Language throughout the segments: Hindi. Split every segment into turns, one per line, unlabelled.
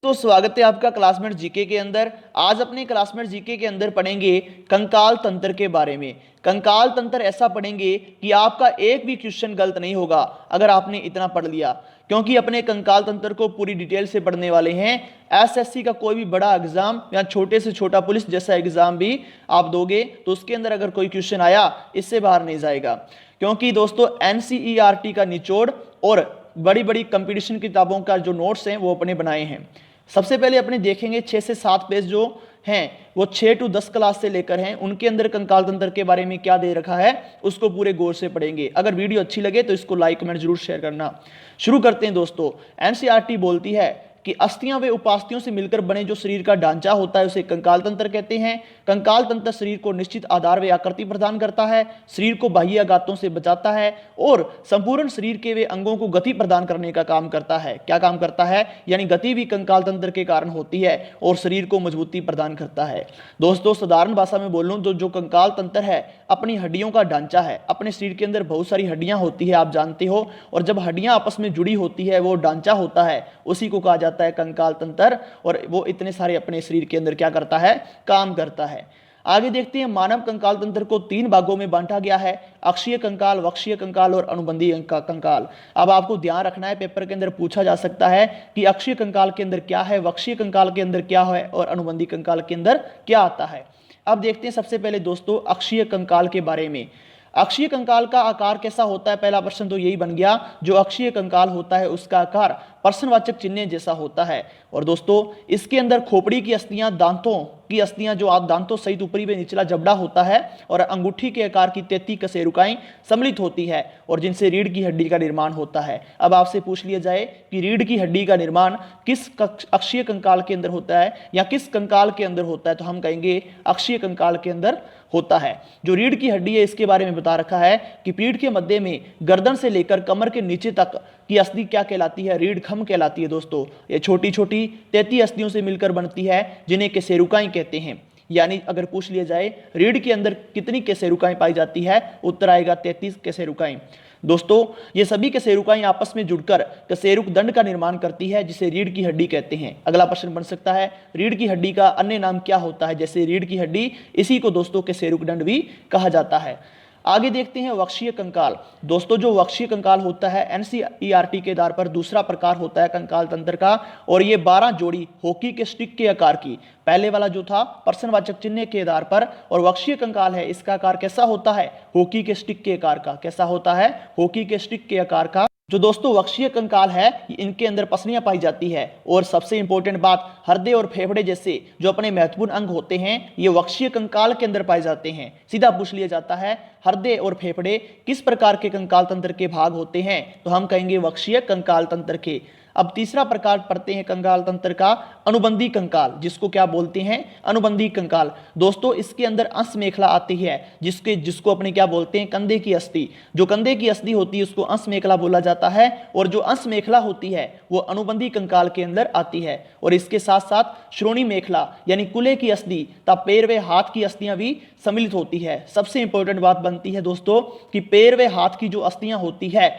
तो स्वागत है आपका क्लासमेट जीके के अंदर। आज अपने क्लासमेट जीके के अंदर पढ़ेंगे कंकाल तंत्र के बारे में। कंकाल तंत्र ऐसा पढ़ेंगे कि आपका एक भी क्वेश्चन गलत नहीं होगा अगर आपने इतना पढ़ लिया, क्योंकि अपने कंकाल तंत्र को पूरी डिटेल से पढ़ने वाले हैं। एसएससी का कोई भी बड़ा एग्जाम या छोटे से छोटा पुलिस जैसा एग्जाम भी आप दोगे तो उसके अंदर अगर कोई क्वेश्चन आया इससे बाहर नहीं जाएगा, क्योंकि दोस्तों एनसीईआरटी का निचोड़ और बड़ी बड़ी कंपटीशन किताबों का जो नोट्स हैं वो अपने बनाए हैं। सबसे पहले अपने देखेंगे 6 से 7 पेज जो हैं वो 6 to 10 क्लास से लेकर हैं, उनके अंदर कंकाल तंत्र के बारे में क्या दे रखा है उसको पूरे गौर से पढ़ेंगे। अगर वीडियो अच्छी लगे तो इसको लाइक कमेंट जरूर शेयर करना। शुरू करते हैं दोस्तों। एनसीईआरटी बोलती है कि अस्थियां व उपास्थियों से मिलकर बने जो शरीर का ढांचा होता है उसे कंकाल तंत्र कहते हैं। कंकाल तंत्र शरीर को निश्चित आधार व आकृति प्रदान करता है, शरीर को बाह्य आघातों से बचाता है और संपूर्ण शरीर के वे अंगों को गति प्रदान करने का काम करता है। क्या काम करता है? यानी गति भी कंकाल तंत्र के कारण होती है और शरीर को मजबूती प्रदान करता है। दोस्तों साधारण भाषा में बोलूं तो जो कंकाल तंत्र है अपनी हड्डियों का ढांचा है। अपने शरीर के अंदर बहुत सारी हड्डियां होती है, आप जानते हो, और जब हड्डियां आपस में जुड़ी होती है वो ढांचा होता है, उसी को कहा जाता है कंकाल तंत्र। और वो इतने सारे अपने शरीर के अंदर क्या करता है? काम करता है। आगे देखते हैं। मानव कंकाल तंत्र को 3 भागों में बांटा गया है, अक्षीय कंकाल, वक्षीय कंकाल और अनुबंधी कंकाल। अब आपको ध्यान रखना है, पेपर के अंदर पूछा जा सकता है कि अक्षीय कंकाल के अंदर क्या है, वक्षीय कंकाल के अंदर क्या है और अनुबंधी कंकाल के अंदर क्या आता है। अब देखते हैं सबसे पहले दोस्तों अक्षीय कंकाल के बारे में। अक्षीय कंकाल का आकार कैसा होता है? पहला प्रश्न तो यही बन गया, जो अक्षीय कंकाल होता है उसका आकार प्रश्नवाचक चिन्ह जैसा होता है। और दोस्तों इसके अंदर खोपड़ी की अस्थियां, दांतों की अस्थियां, जो आप दांतों सहित ऊपरी व निचला जबड़ा होता है, और अंगूठी के आकार की 33 कशेरुकाएं सम्मिलित होती है और जिनसे रीढ़ की हड्डी का निर्माण होता है। अब आपसे पूछ लिया जाए कि रीढ़ की हड्डी का निर्माण किस अक्षीय कंकाल के अंदर होता है या किस कंकाल के अंदर होता है, तो हम कहेंगे अक्षीय कंकाल के अंदर होता है। जो रीढ़ की हड्डी है इसके बारे में बता रखा है कि पीठ के मध्य में गर्दन से लेकर कमर के नीचे तक की अस्थि क्या कहलाती है? रीढ़ खम कहलाती है। दोस्तों ये छोटी छोटी 33 अस्थियों से मिलकर बनती है जिन्हें कशेरुकाएं कहते हैं। यानी अगर पूछ लिया जाए रीढ़ के अंदर कितनी कशेरुकाएं पाई जाती है, उत्तर आएगा 33 कशेरुकाएं। दोस्तों ये सभी कशेरुकाएं आपस में जुड़कर कशेरुक दंड का निर्माण करती है जिसे रीढ़ की हड्डी कहते हैं। अगला प्रश्न बन सकता है रीढ़ की हड्डी का अन्य नाम क्या होता है? जैसे रीढ़ की हड्डी, इसी को दोस्तों कशेरुक दंड भी कहा जाता है। आगे देखते हैं वक्षीय कंकाल। दोस्तों जो वक्षीय कंकाल होता है एनसीईआरटी के आधार पर दूसरा प्रकार होता है कंकाल तंत्र का, और ये 12 जोड़ी हॉकी के स्टिक के आकार की। पहले वाला जो था प्रश्नवाचक चिन्ह के आधार पर, और वक्षीय कंकाल है इसका आकार कैसा होता है? हॉकी के स्टिक के आकार का। कैसा होता है? हॉकी के स्टिक के आकार का। जो दोस्तों वक्षीय कंकाल है इनके अंदर पसलियां पाई जाती है, और सबसे इंपॉर्टेंट बात, हृदय और फेफड़े जैसे जो अपने महत्वपूर्ण अंग होते हैं ये वक्षीय कंकाल के अंदर पाए जाते हैं। सीधा पूछ लिया जाता है हृदय और फेफड़े किस प्रकार के कंकाल तंत्र के भाग होते हैं, तो हम कहेंगे वक्षीय कंकाल तंत्र के। अब तीसरा प्रकार पढ़ते हैं कंकाल तंत्र का, अनुबंधी कंकाल, जिसको क्या बोलते हैं? अनुबंधी कंकाल। दोस्तों इसके अंदर अंश मेखला आती है जिसको अपने क्या बोलते हैं? कंधे की अस्थि। जो कंधे की अस्थि होती है उसको अंश मेखला बोला जाता है, और जो अंश मेखला होती है वो अनुबंधी कंकाल के अंदर आती है। और इसके साथ साथ श्रोणी मेखला यानी कुल्हे की अस्थि तथा पैर व हाथ की अस्थियां भी सम्मिलित होती है। सबसे इंपॉर्टेंट बात बनती है दोस्तों कि पैर व हाथ की जो अस्थियां होती है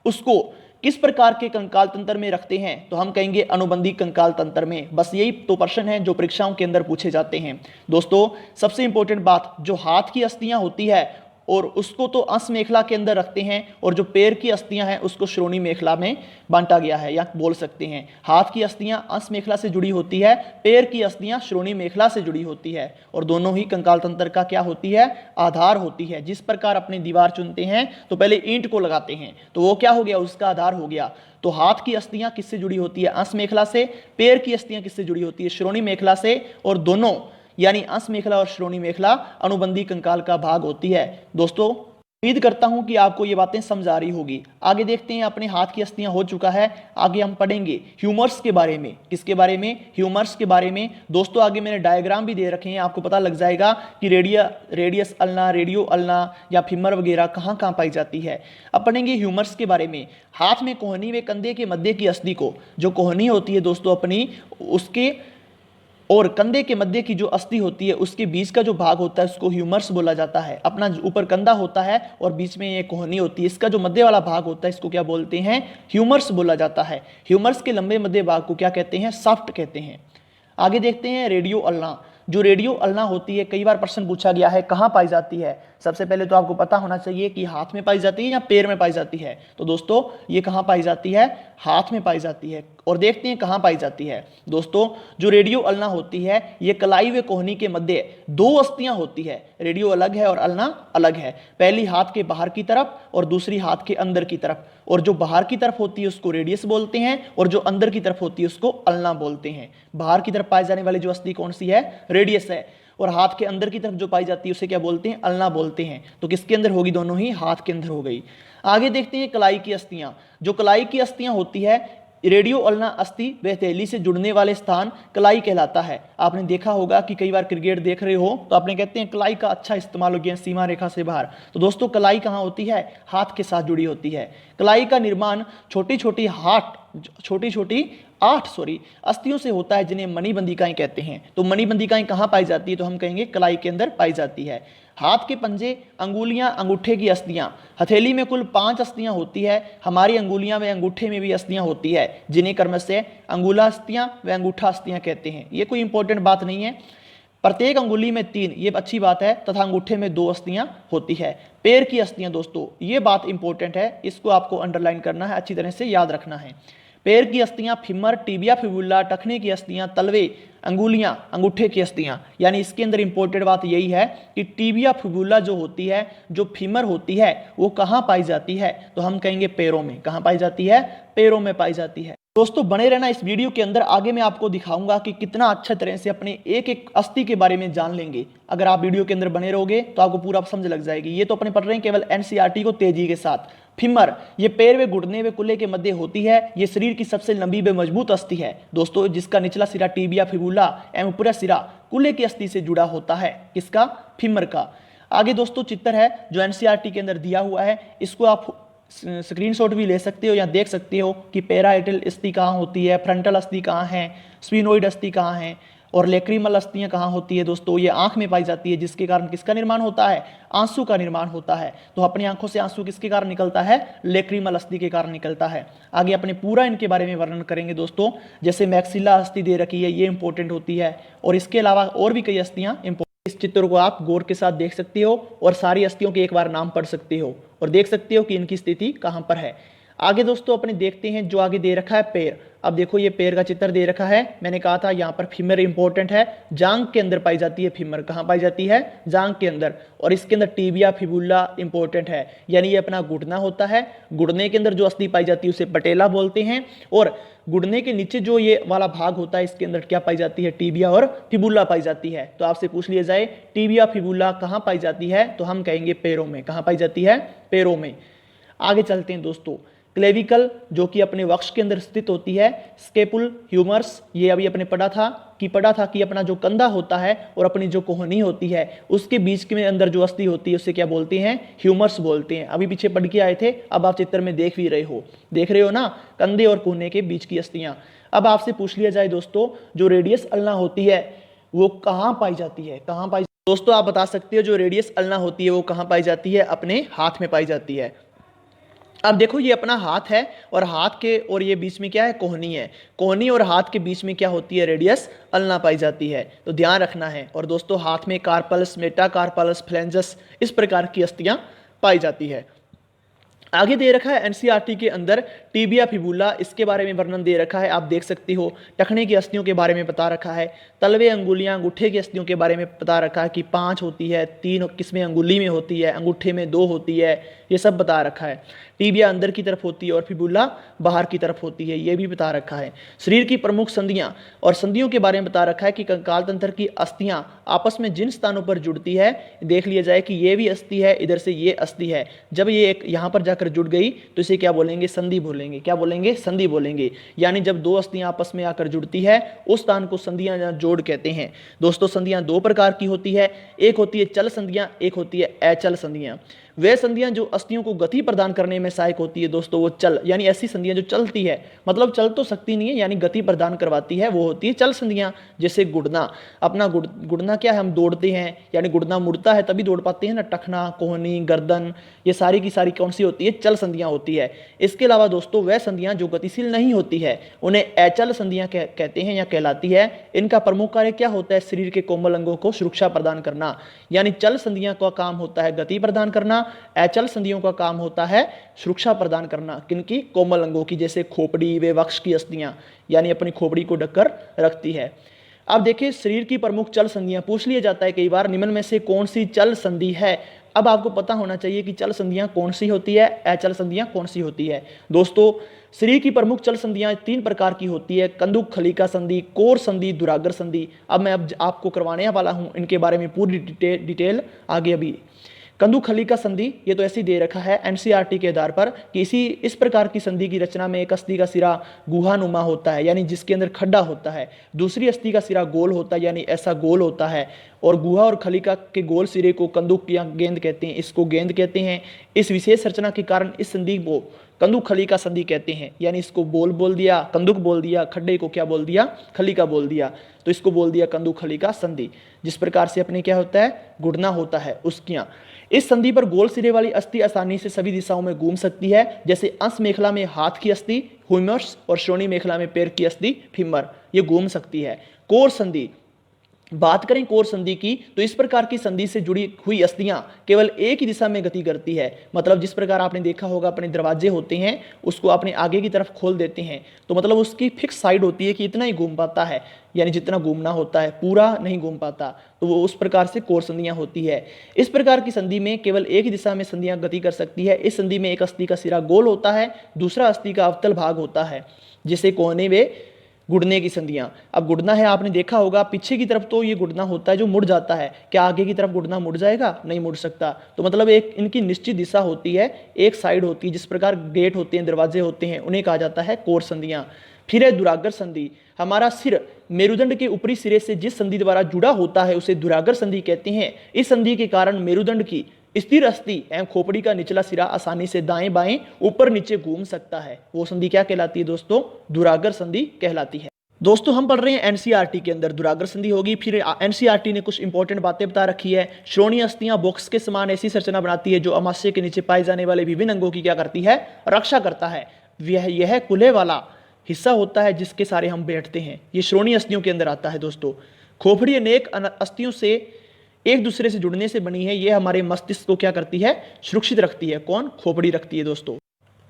उसको किस प्रकार के कंकाल तंत्र में रखते हैं, तो हम कहेंगे अनुबंधी कंकाल तंत्र में। बस यही तो प्रश्न है जो परीक्षाओं के अंदर पूछे जाते हैं। दोस्तों सबसे इंपॉर्टेंट बात, जो हाथ की अस्थियां होती है और उसको तो अंश मेखला के अंदर रखते हैं, और जो पैर की अस्थियां हैं उसको श्रोणी मेखला में बांटा गया है, या बोल सकते हैं हाथ की अस्थियां अंश मेखला से जुड़ी होती है, पैर की अस्थियां श्रोणी मेखला से जुड़ी होती है, और दोनों ही कंकाल तंत्र का क्या होती है? आधार होती है। जिस प्रकार अपनी दीवार चुनते हैं तो पहले ईंट को लगाते हैं, तो वो क्या हो गया? उसका आधार हो गया। तो हाथ की अस्थियां किससे जुड़ी होती है? अंश मेखला से। पैर की अस्थियां किससे जुड़ी होती है? श्रोणी मेखला से। और दोनों यानी अंश मेखला और श्रोणी मेखला अनुबंधी कंकाल का भाग होती है। दोस्तों उम्मीद करता हूं कि आपको ये बातें समझ आ रही होगी। आगे देखते हैं, अपने हाथ की अस्थियां हो चुका है, आगे हम पढ़ेंगे ह्यूमर्स के बारे में। किसके बारे में? ह्यूमर्स के बारे में। दोस्तों आगे मैंने डायग्राम भी दे रखे हैं, आपको पता लग जाएगा कि रेडियस अल्ना, रेडियो अल्ना या फीमर वगैरह कहाँ कहाँ पाई जाती है। अब पढ़ेंगे ह्यूमर्स के बारे में। हाथ में कोहनी व कंधे के मध्य की अस्थि को, जो कोहनी होती है दोस्तों अपनी, उसके और कंधे के मध्य की जो अस्थि होती है उसके बीच का जो भाग होता है उसको ह्यूमरस बोला जाता है। अपना ऊपर कंधा होता है और बीच में ये कोहनी होती है, इसका जो मध्य वाला भाग होता है इसको क्या बोलते हैं, ह्यूमरस बोला जाता है। ह्यूमरस के लंबे मध्य भाग को क्या कहते हैं, शाफ्ट कहते हैं। आगे देखते हैं रेडियो अल्ना। जो रेडियो अल्ना होती है, कई बार प्रश्न पूछा गया है कहाँ पाई जाती है। सबसे पहले तो आपको पता होना चाहिए कि हाथ में पाई जाती है या पैर में पाई जाती है। तो दोस्तों ये कहाँ पाई जाती है, हाथ में पाई जाती है। और देखते हैं कहाँ पाई जाती है। दोस्तों जो रेडियो अल्ना होती है ये कलाई व कोहनी के मध्य दो अस्थियां होती है। रेडियो अलग है और अल्ना अलग है। पहली हाथ के बाहर की तरफ और दूसरी हाथ के अंदर की तरफ। और जो बाहर की तरफ होती है उसको रेडियस बोलते हैं और जो अंदर की तरफ होती है उसको अल्ना बोलते हैं। बाहर की तरफ पाई जाने वाली जो अस्थि कौन सी है, रेडियस है। और हाथ के अंदर की तरफ जो पाई जाती है उसे क्या बोलते हैं, अल्ना बोलते हैं। तो किसके अंदर होगी, दोनों ही हाथ के अंदर हो गई। आगे देखते हैं कलाई की अस्थियां। जो कलाई की अस्थियां होती है, रेडियो अल्ना अस्थि व हथेली से जुड़ने वाले स्थान कलाई कहलाता है। आपने देखा होगा कि कई बार क्रिकेट देख रहे हो तो आपने कहते हैं कलाई का अच्छा इस्तेमाल हो गया सीमा रेखा से बाहर। तो दोस्तों कलाई कहाँ होती है, हाथ के साथ जुड़ी होती है। कलाई का निर्माण छोटी छोटी 8 अस्थियों से होता है जिन्हें मणिबंधिकाएं कहते हैं। तो मणिबंधिकाएं कहाँ पाई जाती है, तो हम कहेंगे कलाई के अंदर पाई जाती है। हाथ के पंजे, अंगुलियां, अंगूठे की अस्थियां। हथेली में कुल 5 अस्थियां होती है। हमारी अंगुलियां व अंगूठे में भी अस्थियां होती है जिन्हें क्रमशः अंगुला अस्थियां व अंगूठा अस्थियां कहते हैं। ये कोई इंपॉर्टेंट बात नहीं है। प्रत्येक अंगुली में 3, ये अच्छी बात है, तथा अंगूठे में 2 अस्थियां होती है। पैर की अस्थियां दोस्तों, ये बात इंपॉर्टेंट है, इसको आपको अंडरलाइन करना है, अच्छी तरह से याद रखना है। पैर की अस्थियां फीमर, टिबिया, फिबुला, टखने की अस्थियां, तलवे, अंगुलियां, अंगूठे की अस्थियां। यानी इसके अंदर इंपॉर्टेंट बात यही है कि टिबिया फिबुला जो होती है, जो फीमर होती है, वो कहाँ पाई जाती है, तो हम कहेंगे पैरों में। कहाँ पाई जाती है, पैरों में पाई जाती है। दोस्तों बने रहना इस वीडियो के अंदर, आगे मैं आपको दिखाऊंगा कि कितना अच्छा तरह से अपने एक एक अस्थि के बारे में जान लेंगे। अगर आप वीडियो के अंदर बने रहोगे तो आपको पूरा समझ लग जाएगी। ये तो अपने पढ़ रहे हैं केवल एनसीईआरटी को तेजी के साथ। फीमर, ये पैर व घुटने व कुल्ले के मध्य होती है। ये शरीर की सबसे लंबी व मजबूत अस्थि है दोस्तों, जिसका निचला सिरा टिबिया फिबुला एवं ऊपरी सिरा कुल्ले की अस्थि से जुड़ा होता है। किसका, फीमर का। आगे दोस्तों चित्र है जो एनसीईआरटी के अंदर दिया हुआ है, इसको आप स्क्रीनशॉट भी ले सकते हो या देख सकते हो कि पैराइटल अस्थि कहाँ होती है, फ्रंटल अस्थि कहाँ है, स्फिनोइड अस्थि कहाँ है और लेक्रिमल अस्थियां कहाँ होती है। दोस्तों ये आंख में पाई जाती है, जिसके कारण किसका निर्माण होता है, आंसू का निर्माण होता है। तो अपनी आंखों से आंसू किसके कारण निकलता है, लेक्रिमल अस्थि के कारण निकलता है। आगे अपने पूरा इनके बारे में वर्णन करेंगे दोस्तों। जैसे मैक्सिला अस्थि दे रखी है, ये इंपॉर्टेंट होती है और इसके अलावा और भी कई अस्थियां इंपॉर्टेंट। इस चित्र को आप गौर के साथ देख सकते हो और सारी अस्थियों के एक बार नाम पढ़ सकते हो और देख सकते हो कि इनकी स्थिति कहां पर है। आगे दोस्तों अपने देखते हैं जो आगे दे रखा है पैर। अब देखो ये पैर का चित्र दे रखा है। मैंने कहा था यहाँ पर फीमर इंपॉर्टेंट है, जांग के अंदर पाई जाती है फीमर। कहाँ पाई जाती है, जांग के अंदर। और इसके अंदर टिबिया फिबुला इंपॉर्टेंट है, यानी ये अपना घुटना होता है। घुटने के अंदर जो अस्थि पाई जाती है उसे पटेला बोलते हैं। और घुटने के नीचे जो ये वाला भाग होता है इसके अंदर क्या पाई जाती है, टिबिया और फिबुला पाई जाती है। तो आपसे पूछ लिया जाए टिबिया फिबुला कहाँ पाई जाती है, तो हम कहेंगे पैरों में। कहाँ पाई जाती है, पैरों में। आगे चलते हैं दोस्तों। क्लेविकल जो कि अपने वक्ष के अंदर स्थित होती है। स्केपुल, ह्यूमरस, ये अभी अपने पढ़ा था कि अपना जो कंधा होता है और अपनी जो कोहनी होती है उसके बीच के अंदर जो अस्थि होती है उसे क्या बोलते हैं, ह्यूमरस बोलते हैं। अभी पीछे पढ़ के आए थे, अब आप चित्र में देख रहे हो ना, कंधे और कोहने के बीच की अस्थियां। अब आपसे पूछ लिया जाए दोस्तों, जो रेडियस अल्ना होती है वो कहाँ पाई जाती है, कहाँ पाई। दोस्तों आप बता सकते हो जो रेडियस अल्ना होती है वो कहाँ पाई जाती है, अपने हाथ में पाई जाती है। अब देखो ये अपना हाथ है और हाथ के और ये बीच में क्या है, कोहनी है। कोहनी और हाथ के बीच में क्या होती है, रेडियस अल्ना पाई जाती है। तो ध्यान रखना है। और दोस्तों हाथ में कार्पल्स, मेटाकार्पल्स, फ्लेंजस, इस प्रकार की अस्थियां पाई जाती है। आगे दे रखा है एनसीईआरटी के अंदर टिबिया फिबुला, इसके बारे में वर्णन दे रखा है, आप देख सकते हो। टखने की अस्थियों के बारे में बता रखा है। तलवे, अंगुलियां, अंगूठे की अस्थियों के बारे में बता रखा है कि 5 होती है, 3 किसमें अंगुली में होती है, अंगूठे में 2 होती है, ये सब बता रखा है। टिबिया अंदर की तरफ होती है और फिबुला बाहर की तरफ होती है, ये भी बता रखा है। शरीर की प्रमुख संधियां और संधियों के बारे में बता रखा है कि कंकाल तंत्र की अस्थियां आपस में जिन स्थानों पर जुड़ती है, देख लिया जाए कि ये भी अस्थि है, इधर से ये अस्थि है। जब ये एक यहाँ पर जाकर जुड़ गई तो इसे क्या बोलेंगे, संधि बोलेंगे। क्या बोलेंगे, संधि बोलेंगे। यानी जब 2 अस्थियां आपस में आकर जुड़ती है उस स्थान को संधियां जोड़ कहते हैं। दोस्तों संधियां 2 प्रकार की होती है, एक होती है चल संधियां, एक होती है अचल संधियां। वे संधियां जो अस्थियों को गति प्रदान करने में सहायक होती है दोस्तों, वो चल यानी ऐसी संधियां जो चलती है, मतलब चल तो सकती नहीं है यानी गति प्रदान करवाती है, वो होती है चल संधियां। जैसे गुड़ना, अपना गुड़ना क्या है, हम दौड़ते हैं यानी गुड़ना मुड़ता है तभी दौड़ पाते हैं ना, टखना, कोहनी, गर्दन, ये सारी की सारी कौन सी होती है, चल संधियां होती है। इसके अलावा दोस्तों वह संधियां जो गतिशील नहीं होती है उन्हें अचल संधियां कहते हैं या कहलाती है। इनका प्रमुख कार्य क्या होता है, शरीर के कोमल अंगों को सुरक्षा प्रदान करना। यानी चल संधियां का काम होता है गति प्रदान करना, अचल संधियों का काम होता है सुरक्षा प्रदान करना। किनकी, कोमल अंगों की, जैसे खोपड़ी व वक्ष की अस्थियां, यानी अपनी खोपड़ी को ढककर रखती है। अब देखिए शरीर की प्रमुख चल संधियां पूछ लिया जाता है कई बार, निम्न में से कौन सी चल संधि है। अब आपको पता होना चाहिए कि चल संधियां कौन सी होती है, अचल संधियां कौन सी होती है। दोस्तों शरीर की प्रमुख चल संधियां 3 प्रकार की होती है, कंदुक खलिका संधि, कोर संधि, दुराग्र संधि। अब मैं आपको करवाने वाला हूं इनके बारे में पूरी डिटेल आगे। अभी कंदुक खलिका संधि ये तो ऐसी दे रखा है एनसीईआरटी के आधार पर कि इस प्रकार की संधि की रचना में एक अस्थि का सिरा गुहानुमा होता है यानी जिसके अंदर खड्डा होता है, दूसरी अस्थि का सिरा गोल होता है यानी ऐसा गोल होता है, और गुहा और खलिका के गोल सिरे को कंदुक या गेंद कहते हैं, इसको गेंद कहते हैं। इस विशेष रचना के कारण इस संधि को कंदुक खलिका संधि कहते हैं, यानी इसको बोल दिया, कंदुक बोल दिया, खड्डे को क्या बोल दिया, खलिका बोल दिया, तो इसको बोल दिया कंदुक खलिका संधि। जिस प्रकार से अपने क्या होता है, गुड़ना होता है उसकियां। इस संधि पर गोल सिरे वाली अस्थि आसानी से सभी दिशाओं में घूम सकती है, जैसे अंश मेखला में हाथ की अस्थि ह्यूमरस और श्रोणी मेखला में पैर की अस्थि फीमर, ये घूम सकती है। कोर संधि, बात करें कोर संधि की तो इस प्रकार की संधि से जुड़ी हुई अस्थियां केवल एक ही दिशा में गति करती है। मतलब जिस प्रकार आपने देखा होगा अपने दरवाजे होते हैं उसको अपने आगे की तरफ खोल देते हैं तो मतलब उसकी फिक्स साइड होती है कि इतना ही घूम पाता है, यानी जितना घूमना होता है पूरा नहीं घूम पाता, तो वो उस प्रकार से कोर संधियां होती है। इस प्रकार की संधि में केवल एक ही दिशा में संधियां गति कर सकती है। इस संधि में एक अस्थि का सिरा गोल होता है, दूसरा अस्थि का अवतल भाग होता है, जिसे कोहने वे गुड़ने की संधियां। अब गुड़ना है आपने देखा होगा पीछे की तरफ तो ये गुड़ना होता है जो मुड़ जाता है, क्या आगे की तरफ गुड़ना मुड़ जाएगा, नहीं मुड़ सकता। तो मतलब एक इनकी निश्चित दिशा होती है, एक साइड होती है, जिस प्रकार गेट होते हैं, दरवाजे होते हैं, उन्हें कहा जाता है कोर संधियां। फिर है दुराग्र संधि। हमारा सिर मेरुदंड के ऊपरी सिरे से जिस संधि द्वारा जुड़ा होता है उसे दुराग्र संधि कहते हैं। इस संधि के कारण मेरुदंड की स्थिर अस्थि एवं खोपड़ी का निचला सिरा आसानी से दाएं बाएं ऊपर नीचे घूम सकता है। वो संधि क्या कहलाती है दोस्तों, दुराग्र संधि कहलाती है। दोस्तों हम पढ़ रहे हैं एनसीईआरटी के अंदर दुराग्र संधि होगी। फिर एनसीईआरटी ने कुछ इंपॉर्टेंट बातें बता रखी है। श्रोणी अस्थियां बॉक्स के समान ऐसी संरचना बनाती है जो अमाशय के नीचे पाए जाने वाले विभिन्न अंगों की क्या करती है, रक्षा करता है। यह कुल्हे वाला हिस्सा होता है जिसके सारे हम बैठते हैं, ये श्रोणी अस्थियों के अंदर आता है। दोस्तों खोपड़ी अनेक अस्थियों से एक दूसरे से जुड़ने से बनी है, यह हमारे मस्तिष्क को क्या करती है, सुरक्षित रखती है। कौन, खोपड़ी रखती है। दोस्तों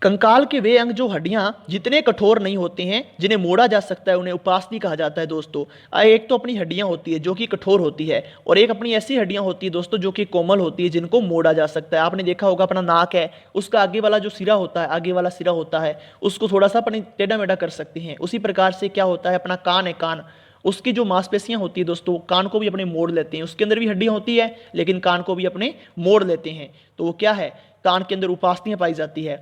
कंकाल के वे अंग जो हड्डियां जितने कठोर नहीं होते हैं, जिन्हें मोड़ा जा सकता है, उन्हें उपास्थि कहा जाता है। दोस्तों एक तो अपनी हड्डियां होती है जो कि कठोर होती है, और एक अपनी ऐसी हड्डियां होती है दोस्तों जो कि कोमल होती है, जिनको मोड़ा जा सकता है। आपने देखा होगा अपना नाक है, उसका आगे वाला जो सिरा होता है, आगे वाला सिरा होता है, उसको थोड़ा सा अपने टेढ़ा मेढ़ा कर सकते हैं। उसी प्रकार से क्या होता है, अपना कान है, कान उसकी जो मांसपेशियां होती है दोस्तों, कान को भी अपने मोड़ लेते हैं। उसके अंदर भी हड्डियां होती है लेकिन कान को भी अपने मोड़ लेते हैं, तो वो क्या है, कान के अंदर उपास्थियां पाई जाती है।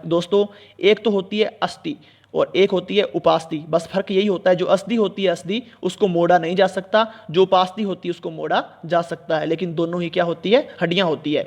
दोस्तों एक तो होती है अस्थि और एक होती है उपास्थि, बस फर्क यही होता है, जो अस्थि होती है अस्थि उसको मोड़ा नहीं जा सकता, जो उपास्थि होती है उसको मोड़ा जा सकता है, लेकिन दोनों ही क्या होती है, हड्डियां होती है।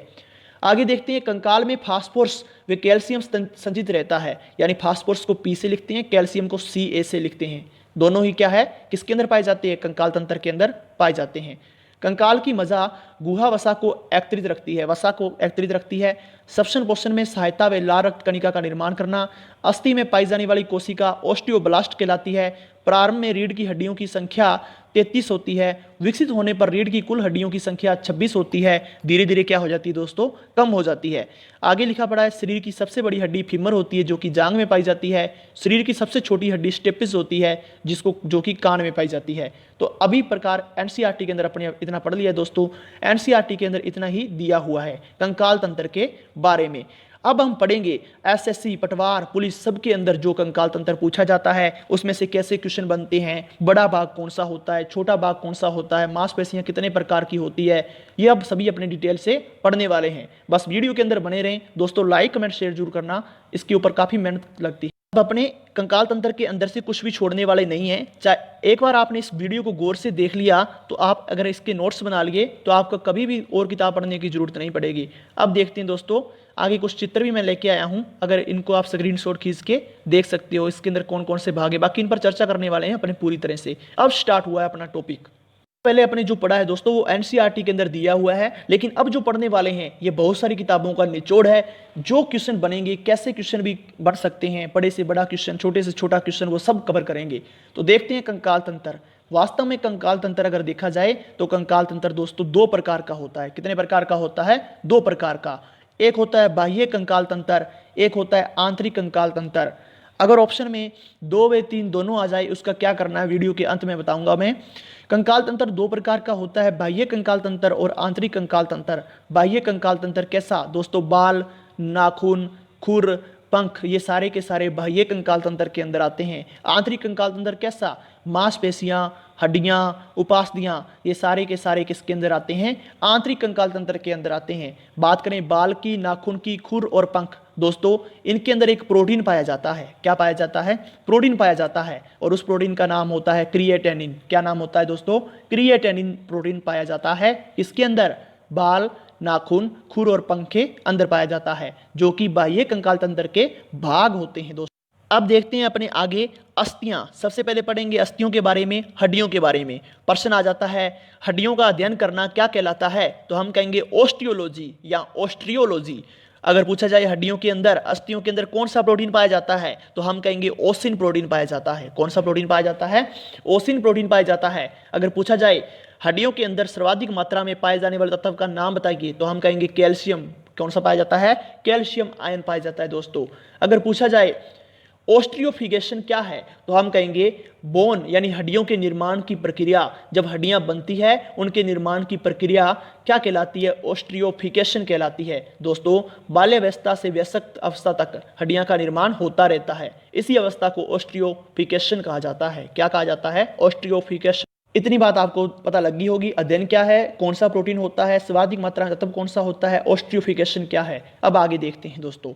आगे देखते हैं कंकाल में फास्फोरस व कैल्शियम संचित रहता है, यानी फास्फोरस को पी से लिखते हैं, कैल्शियम को सी से लिखते हैं। दोनों ही क्या है, किसके अंदर पाए जाते हैं, कंकाल तंत्र के अंदर पाए जाते हैं। कंकाल की मज्जा गुहा वसा को एकत्रित रखती है, वसा को एकत्रित रखती है। श्वसन पोषण में सहायता व लाल रक्त कणिका का निर्माण करना। अस्थि में पाई जाने वाली कोशिका ऑस्टियोब्लास्ट कहलाती है। प्रारंभ में रीढ़ की हड्डियों की संख्या 33 होती है, विकसित होने पर रीढ़ की कुल हड्डियों की संख्या 26 होती है, धीरे धीरे क्या हो जाती है दोस्तों, कम हो जाती है। आगे लिखा पड़ा है शरीर की सबसे बड़ी हड्डी फीमर होती है जो कि जांघ में पाई जाती है। शरीर की सबसे छोटी हड्डी स्टेपिस होती है जिसको जो कि कान में पाई जाती है। तो अभी प्रकार एनसीईआरटी के अंदर अपने इतना पढ़ लिया दोस्तों, एनसीईआरटी के अंदर इतना ही दिया हुआ है कंकाल तंत्र के बारे में। अब हम पढ़ेंगे एसएससी, पटवार, पुलिस सबके अंदर जो कंकाल तंत्र पूछा जाता है उसमें से कैसे क्वेश्चन बनते हैं, बड़ा भाग कौन सा होता है, छोटा भाग कौन सा होता है, मांसपेशियां कितने प्रकार की होती है, ये अब सभी अपने डिटेल से पढ़ने वाले हैं। बस वीडियो के अंदर बने रहें दोस्तों, लाइक कमेंट शेयर जरूर करना, इसके ऊपर काफ़ी मेहनत लगती है। अब अपने कंकाल तंत्र के अंदर से कुछ भी छोड़ने वाले नहीं हैं। चाहे एक बार आपने इस वीडियो को गौर से देख लिया तो आप अगर इसके नोट्स बना लिए तो आपको कभी भी और किताब पढ़ने की जरूरत नहीं पड़ेगी। अब देखते हैं दोस्तों, आगे कुछ चित्र भी मैं लेके आया हूं, अगर इनको आप स्क्रीनशॉट खींच के देख सकते हो इसके अंदर कौन कौन से भाग है। बाकी इन पर चर्चा करने वाले हैं अपने पूरी तरह से। अब स्टार्ट हुआ है अपना टॉपिक। पहले अपने जो पढ़ा है दोस्तों वो एनसीईआरटी के अंदर दिया हुआ है, लेकिन अब जो पढ़ने वाले हैं ये बहुत सारी किताबों का निचोड़ है। जो क्वेश्चन बनेंगे, कैसे क्वेश्चन भी बन सकते हैं, बड़े से बड़ा क्वेश्चन, छोटे से छोटा क्वेश्चन, वो सब कवर करेंगे। तो देखते हैं कंकाल तंत्र। वास्तव में कंकाल तंत्र अगर देखा जाए तो कंकाल तंत्र दोस्तों दो प्रकार का होता है। कितने प्रकार का होता है? दो प्रकार का। एक होता है बाह्य कंकाल तंत्र, एक होता है आंतरिक कंकाल तंत्र। अगर ऑप्शन में 2 व 3 दोनों आ जाए, उसका क्या करना है वीडियो के अंत में बताऊंगा मैं। कंकाल तंत्र दो प्रकार का होता है, बाह्य कंकाल तंत्र और आंतरिक कंकाल तंत्र। बाह्य कंकाल तंत्र कैसा दोस्तों? बाल, नाखून, खुर, पंख, ये सारे के सारे बाह्य कंकाल तंत्र के अंदर आते हैं। आंतरिक कंकाल तंत्र कैसा? मांसपेशियां, हड्डियां, उपास्थियां, ये सारे के सारे किसके अंदर आते हैं? आंतरिक कंकाल तंत्र के अंदर आते हैं। बात करें बाल की, नाखून की, खुर और पंख, दोस्तों इनके अंदर एक प्रोटीन पाया जाता है। क्या पाया जाता है? प्रोटीन पाया जाता है, और उस प्रोटीन का नाम होता है क्रिएटिनिन। क्या नाम होता है दोस्तों? क्रिएटिनिन प्रोटीन पाया जाता है। इसके अंदर बाल, नाखून, खुर और पंख के अंदर पाया जाता है, जो कि बाह्य कंकाल तंत्र के भाग होते हैं दोस्तों। अब देखते हैं अपने आगे अस्थियां। सबसे पहले पढ़ेंगे अस्थियों के बारे में, हड्डियों के बारे में। प्रश्न आ जाता है हड्डियों का अध्ययन करना क्या कहलाता है? तो हम कहेंगे ऑस्टियोलॉजी या ऑस्ट्रियोलॉजी। अगर पूछा जाए हड्डियों के अंदर, अस्थियों के अंदर कौन सा प्रोटीन पाया जाता है, तो हम कहेंगे ओसिन प्रोटीन पाया जाता है। कौन सा प्रोटीन पाया जाता है? ओसिन प्रोटीन पाया जाता है। अगर पूछा जाए हड्डियों के अंदर सर्वाधिक मात्रा में पाए जाने वाले तत्व का नाम बताइए, तो हम कहेंगे कैल्शियम। कौन सा पाया जाता है? कैल्शियम आयन पाया जाता है दोस्तों। अगर पूछा जाए ऑस्ट्रियोफिकेशन क्या है, तो हम कहेंगे बोन यानी हड्डियों के निर्माण की प्रक्रिया। जब हड्डियां बनती है उनके निर्माण की प्रक्रिया क्या कहलाती है? ऑस्ट्रियोफिकेशन कहलाती है दोस्तों। बाल्यावस्था से वयस्क अवस्था तक हड्डियां का निर्माण होता रहता है, इसी अवस्था को ऑस्ट्रियोफिकेशन कहा जाता है। क्या कहा जाता है? ऑस्ट्रियोफिकेशन। इतनी बात आपको पता लगी होगी। अध्ययन क्या है, कौन सा प्रोटीन होता है, सर्वाधिक मात्रा में तत्व कौन सा होता है, ऑस्ट्रियोफिकेशन क्या है। अब आगे देखते हैं दोस्तों।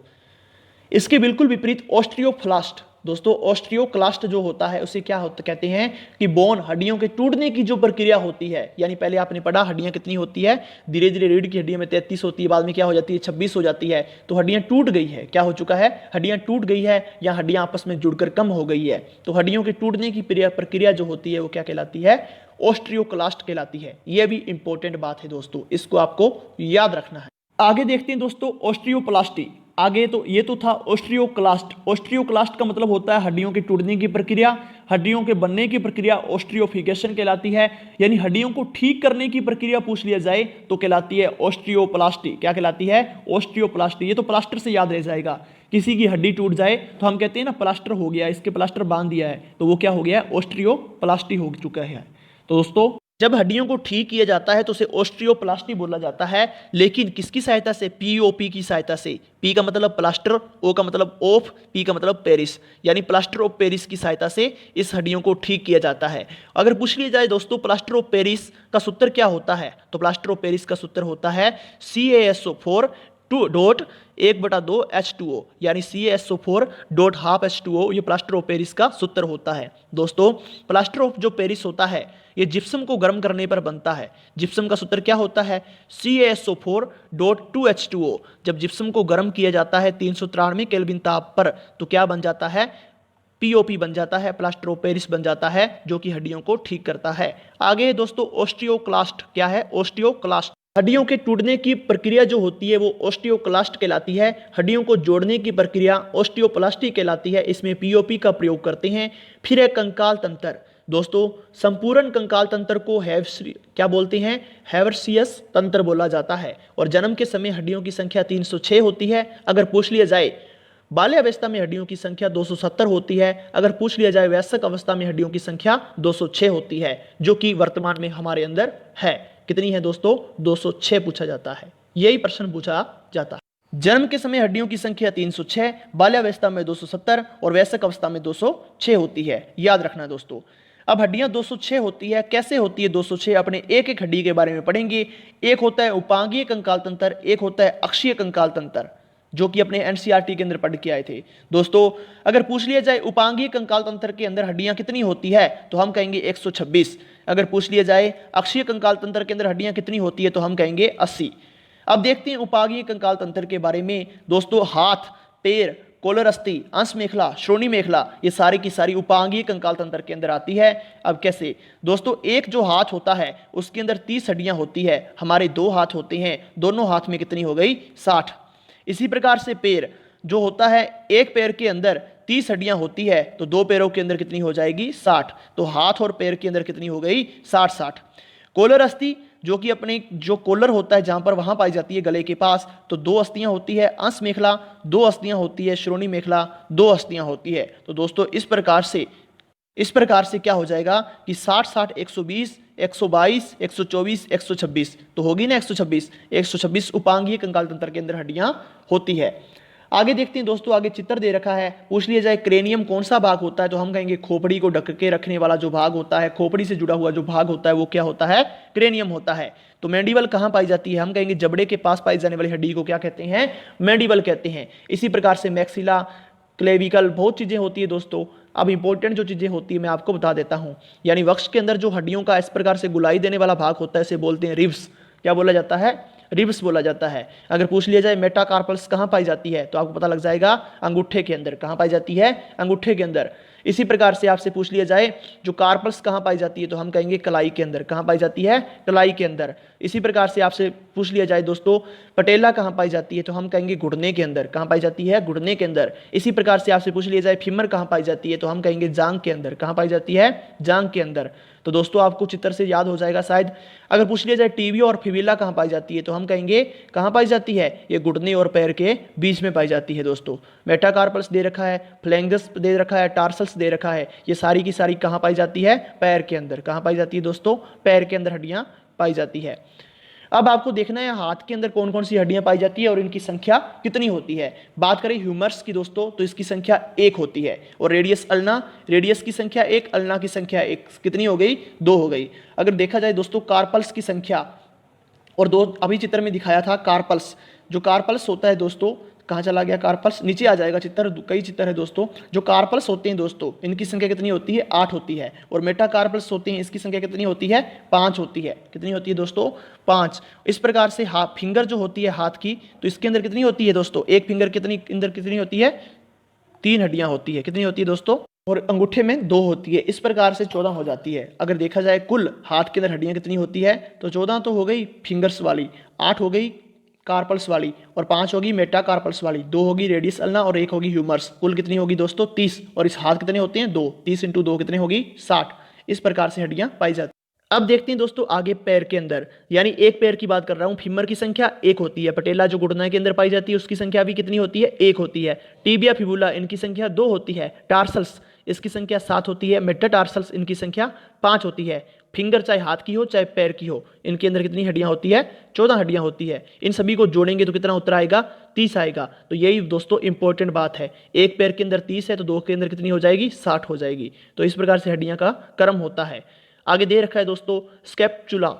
इसके बिल्कुल विपरीत ऑस्ट्रियोफ्लास्ट। दोस्तों ऑस्ट्रियोक्लास्ट जो होता है उसे क्या होता कहते हैं कि बोन, हड्डियों के टूटने की जो प्रक्रिया होती है, यानी पहले आपने पढ़ा हड्डियां कितनी होती है, धीरे धीरे रीढ़ की हड्डियों में 33 होती है, बाद में क्या हो जाती है 26 हो जाती है। तो हड्डियां टूट गई है, क्या हो चुका है? हड्डियां टूट गई है या हड्डियां आपस में जुड़कर कम हो गई है। तो हड्डियों के टूटने की प्रक्रिया जो होती है वो क्या कहलाती है? ऑस्ट्रियोक्लास्ट कहलाती है। यह भी इंपॉर्टेंट बात है दोस्तों, इसको आपको याद रखना है। आगे देखते हैं दोस्तों ऑस्ट्रियोप्लास्टी। आगे तो ये तो था ऑस्ट्रियोक्लास्ट। ऑस्ट्रियोक्लास्ट का मतलब होता है हड्डियों के टूटने की प्रक्रिया। हड्डियों के बनने की प्रक्रिया ऑस्ट्रियोफिकेशन कहलाती है, यानी हड्डियों को ठीक करने की प्रक्रिया पूछ लिया जाए तो कहलाती है ऑस्ट्रियोप्लास्टी। क्या कहलाती है? ऑस्ट्रियोप्लास्टी। ये तो प्लास्टर से याद रह जाएगा। किसी की हड्डी टूट जाए तो हम कहते हैं ना प्लास्टर हो गया, इसके प्लास्टर बांध दिया है, तो वो क्या हो गया? ऑस्ट्रियोप्लास्टी हो चुका है। तो दोस्तों जब हड्डियों को ठीक किया जाता है तो उसे ऑस्ट्रियोप्लास्टी बोला जाता है, लेकिन किसकी सहायता से? पीओपी की सहायता से। पी का मतलब प्लास्टर, ओ का मतलब ऑफ, पी का मतलब पेरिस, यानी प्लास्टर ऑफ पेरिस की सहायता से इस हड्डियों को ठीक किया जाता है। अगर पूछ लिया जाए दोस्तों प्लास्टर ऑफ पेरिस का सूत्र क्या होता है, तो प्लास्टर ऑफ पेरिस का सूत्र होता है CaSO4 1/2 H2O, यानी CaSO4 ½ H2O। ये प्लास्टर ऑफ पेरिस का सूत्र होता है दोस्तों। प्लास्टर ऑफ जो पेरिस होता है ये जिप्सम को गर्म करने पर बनता है। जिप्सम का सूत्र क्या होता है? CaSO4 2 H2O। जब जिप्सम को गर्म किया जाता है 393 केल्विन ताप पर तो क्या बन जाता है? पीओपी बन जाता है, प्लास्टर ऑफ पेरिस बन जाता है, जो कि हड्डियों को ठीक करता है। आगे दोस्तों ऑस्टियोक्लास्ट क्या है? ऑस्टियोक्लास्ट हड्डियों के टूटने की प्रक्रिया जो होती है वो ऑस्टियोक्लास्ट कहलाती है। हड्डियों को जोड़ने की प्रक्रिया ऑस्टियोप्लास्टी कहलाती है। इसमें पीओपी का प्रयोग करते हैं। फिर है कंकाल तंत्र। दोस्तों संपूर्ण कंकाल तंत्र को क्या बोलते हैं? हैवर्सियस तंत्र बोला जाता है। और जन्म के समय हड्डियों की संख्या 306 होती है। अगर पूछ लिया जाए बाल्यावस्था में हड्डियों की संख्या 270 होती है। अगर पूछ लिया जाए वयस्क अवस्था में हड्डियों की संख्या 206 होती है, जो कि वर्तमान में हमारे अंदर है। कितनी है दोस्तों? 206 पूछा जाता है, यही प्रश्न पूछा जाता है। जन्म के समय हड्डियों की संख्या 306, बाल्यावस्था में 270 और वयस्क अवस्था में 206 होती है। याद रखना दोस्तों। अब हड्डियां 206 होती है, कैसे होती है 206? अपने एक एक हड्डी के बारे में पढ़ेंगे। एक होता है उपांगीय कंकाल तंत्र, एक होता है अक्षीय कंकाल तंत्र। जो कि अपने एनसीईआरटी के अंदर पढ़ के आए थे। दोस्तों अगर पूछ लिया जाए उपांगीय कंकाल तंत्र के अंदर हड्डियां कितनी होती है तो हम कहेंगे 126। अगर पूछ लिया जाए अक्षीय कंकाल तंत्र के अंदर हड्डियां कितनी होती है तो हम कहेंगे 80। अब देखते हैं उपांगीय कंकाल तंत्र के बारे में। दोस्तों हाथ, पैर, कोलर अस्थि, अंश मेखला, श्रोणि मेखला, ये सारी की सारी उपांगीय कंकाल तंत्र के अंदर आती है। अब कैसे दोस्तों, एक जो हाथ होता है उसके अंदर 30 हड्डियां होती है। हमारे 2 हाथ होते हैं, दोनों हाथ में कितनी हो गई 60। इसी प्रकार से पैर जो होता है, एक पैर के अंदर 30 हड्डियां होती है तो 2 पैरों के अंदर कितनी हो जाएगी 60। तो हाथ और पैर के अंदर कितनी हो गई 60। कोलर अस्थि जो कि अपने जो कोलर होता है जहां पर वहां पाई जाती है गले के पास, तो 2 अस्थियां होती है। अंश मेखला 2 अस्थियां होती है। श्रोणि मेखला 2 अस्थियां होती है। तो दोस्तों इस प्रकार से क्या हो जाएगा कि 60 120 122 124 126 तो होगी ना 126 उपांगीय कंकाल तंत्र के अंदर हड्डियां होती है। आगे देखते हैं दोस्तों, आगे चित्र दे रखा है। पूछ लिया जाए क्रेनियम कौन सा भाग होता है तो हम कहेंगे खोपड़ी को ढक के रखने वाला जो भाग होता है, खोपड़ी से जुड़ा हुआ जो भाग होता है वो क्या होता है, क्रेनियम होता है। तो मैंडिबल कहाँ पाई जाती है, हम कहेंगे जबड़े के पास पाई जाने वाली हड्डी को क्या कहते हैं, मैंडिबल कहते हैं। इसी प्रकार से मैक्सिला, क्लेविकल, बहुत चीजें होती है दोस्तों। अब इंपॉर्टेंट जो चीजें होती है मैं आपको बता देता हूं। यानी वक्ष के अंदर जो हड्डियों का इस प्रकार से गुलाई देने वाला भाग होता है इसे बोलते हैं रिब्स। क्या बोला जाता है, रिब्स बोला जाता है। अगर पूछ लिया जाए मेटाकार्पल्स कहाँ पाई जाती है तो आपको पता लग जाएगा अंगूठे के अंदर। कहाँ पाई जाती है, अंगूठे के अंदर। इसी प्रकार से आपसे पूछ लिया जाए जो कार्पल्स कहाँ पाई जाती है तो हम कहेंगे कलाई के अंदर। कहाँ पाई जाती है, कलाई के अंदर। इसी प्रकार से आपसे पूछ लिया जाए दोस्तों पटेला कहाँ पाई जाती है तो हम कहेंगे घुटने के अंदर। कहाँ पाई जाती है, घुटने के अंदर। इसी प्रकार से आपसे पूछ लिया जाए फीमर कहाँ पाई जाती है तो हम कहेंगे जांघ के अंदर। कहाँ पाई जाती है, जांघ के अंदर। तो दोस्तों आपको चित्र से याद हो जाएगा शायद। अगर पूछ लिया जाए टीबिया और फिबिला कहाँ पाई जाती है तो हम कहेंगे कहाँ पाई जाती है, ये घुटने और पैर के बीच में पाई जाती है दोस्तों। मेटाकार्पल्स दे रखा है, फ्लैंगस दे रखा है, टार्सल्स दे रखा है, ये सारी की सारी कहाँ पाई जाती है, पैर के अंदर। कहाँ पाई जाती है दोस्तों, पैर के अंदर हड्डियां पाई जाती है। अब आपको देखना है हाथ के अंदर कौन कौन सी हड्डियां पाई जाती है और इनकी संख्या कितनी होती है। बात करें ह्यूमर्स की दोस्तों तो इसकी संख्या 1 होती है। और रेडियस अल्ना, रेडियस की संख्या 1, अल्ना की संख्या 1, कितनी हो गई, 2 हो गई। अगर देखा जाए दोस्तों कार्पल्स की संख्या, और 2 अभी चित्र में दिखाया था कार्पल्स। जो कार्पल्स होता है दोस्तों, कहाँ चला गया कार्पल्स, नीचे आ जाएगा चित्र, कई चित्र है दोस्तों। जो कार्पल्स होते हैं दोस्तों इनकी संख्या कितनी होती है, 8 होती है। और मेटाकार्पल्स होते हैं इसकी संख्या कितनी होती है, 5 होती है। कितनी होती है दोस्तों, 5। इस प्रकार से हाथ फिंगर जो होती है हाथ की, तो इसके अंदर कितनी होती है दोस्तों, एक फिंगर कितनी अंदर कितनी होती है, 3 हड्डियां होती है। कितनी होती है दोस्तों, और अंगूठे में 2 होती है। इस प्रकार से 14 हो जाती है। अगर देखा जाए कुल हाथ के अंदर हड्डियां कितनी होती है तो 14 तो हो गई फिंगर्स वाली, 8 हो गई कार्पल्स वाली, और 5 होगी मेटाकार्पल्स वाली, 2 होगी रेडियस अल्ना और 1 होगी ह्यूमर्स। कुल कितनी होगी दोस्तों, 30। और इस हाथ कितने होते हैं, 2। 30 × 2 कितने होगी, 60। इस प्रकार से हड्डियां पाई जाती हैं। अब देखते हैं दोस्तों आगे पैर के अंदर, यानी एक पैर की बात कर रहा हूं। फीमर की संख्या 1 होती है। पटेला जो घुटना के अंदर पाई जाती है उसकी संख्या भी कितनी होती है, 1 होती है। टीबिया फिबुला इनकी संख्या 2 होती है। टार्सल्स इसकी संख्या 7 होती है। मेटाटार्सल्स इनकी संख्या 5 होती है। फिंगर चाहे हाथ की हो चाहे पैर की हो, इनके अंदर कितनी हड्डियां होती है, 14 हड्डियां होती है। इन सभी को जोड़ेंगे तो कितना उत्तर आएगा, 30 आएगा। तो यही दोस्तों इंपॉर्टेंट बात है। एक पैर के अंदर 30 है तो 2 के अंदर कितनी हो जाएगी, 60 हो जाएगी। तो इस प्रकार से हड्डियां का क्रम होता है। आगे दे रखा है दोस्तों स्केपुला,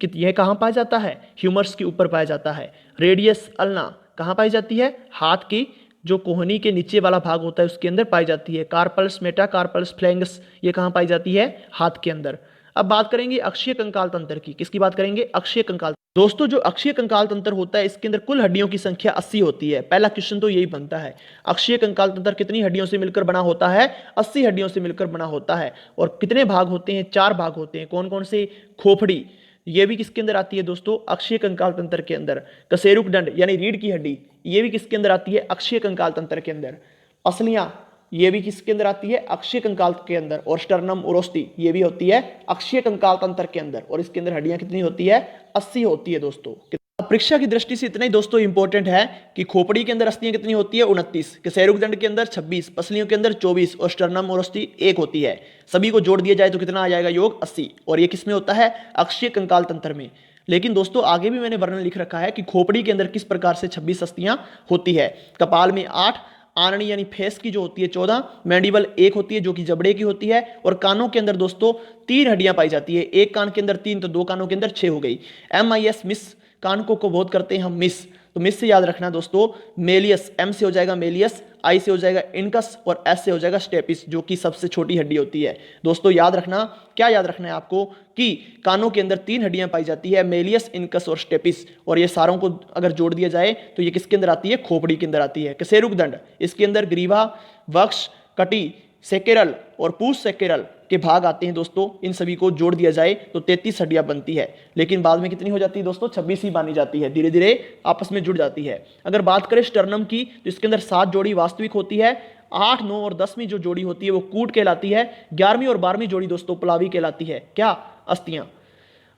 यह कहाँ पाया जाता है, ह्यूमर्स के ऊपर पाया जाता है। रेडियस अल्ना कहाँ पाई जाती है, हाथ की जो कोहनी के नीचे वाला भाग होता है उसके अंदर पाई जाती है। कार्पल्स, मेटाकार्पल्स, फ्लैंगस ये कहाँ पाई जाती है, हाथ के अंदर। अब बात करेंगे अक्षीय कंकाल तंत्र की। किसकी बात करेंगे, अक्षीय कंकाल। दोस्तों जो अक्षीय कंकाल तंत्र होता है इसके अंदर कुल हड्डियों की संख्या 80 होती है। पहला क्वेश्चन तो यही बनता है, अक्षीय कंकाल तंत्र कितनी हड्डियों से मिलकर बना होता है, 80 हड्डियों से मिलकर बना होता है। और कितने भाग होते हैं, 4 भाग होते हैं। कौन कौन से, खोपड़ी ये भी किसके अंदर आती है दोस्तों, अक्षीय कंकाल तंत्र के अंदर। कशेरुक दंड यानी रीढ़ की हड्डी ये भी किसके अंदर आती है, अक्षीय कंकाल तंत्र के अंदर। असलियां ये भी किसके अंदर आती है, अक्षीय कंकाल के अंदर। और स्टर्नम ओरोस्टी ये भी होती है अक्षीय कंकाल तंत्र के अंदर। और इसके अंदर हड्डियां कितनी होती है, 80 होती है दोस्तों। परीक्षा की दृष्टि से इतना ही दोस्तों इंपॉर्टेंट है कि खोपड़ी के अंदर अस्थियां कितनी होती है, 29। कशेरुक दंड के अंदर 26, पसलियों के अंदर 24 और स्टर्नम ओरोस्टी 1 होती है। सभी को जोड़ दिया जाए तो कितना आ जाएगा, योग 80। और ये किसमें होता है, अक्षीय कंकाल तंत्र में। लेकिन दोस्तों आगे भी मैंने वर्णन लिख रखा है कि खोपड़ी के अंदर किस प्रकार से 26 अस्थियां होती है। कपाल में 8, आननी यानी फेस की जो होती है 14, मैंडिबल 1 होती है जो कि जबड़े की होती है। और कानों के अंदर दोस्तों 3 हड्डियां पाई जाती है। एक कान के अंदर 3 तो 2 कानों के अंदर 6 हो गई। MIS मिस, कान को बोध करते हैं हम मिस। तो मिस से याद रखना दोस्तों, मेलियस, एम से हो जाएगा मेलियस, आई से हो जाएगा इनकस और एस से हो जाएगा स्टेपिस, जो कि सबसे छोटी हड्डी होती है। दोस्तों याद रखना, क्या याद रखना है आपको कि कानों के अंदर 3 हड्डियां पाई जाती है, मेलियस, इनकस और स्टेपिस, और ये सारों को अगर जोड़ दिया जाए तो ये किसके अंदर आती है, खोपड़ी के अंदर आती है। कशेरुक दंड, इसके अंदर ग्रीवा, वक्ष, कटी, सेकेरल और पूछ सेकेरल के भाग आते हैं दोस्तों। इन सभी को जोड़ दिया जाए तो 33 हड्डियां बनती है, लेकिन बाद में कितनी हो जाती है दोस्तों, 26 ही मानी जाती है, धीरे धीरे आपस में जुड़ जाती है। अगर बात करें स्टर्नम की तो इसके अंदर 7 जोड़ी वास्तविक होती है, 8, 9 और 10वीं जो जोड़ी होती है वो कूट कहलाती है, 11वीं और 12वीं जोड़ी दोस्तों प्लावी कहलाती है। क्या, अस्थियां।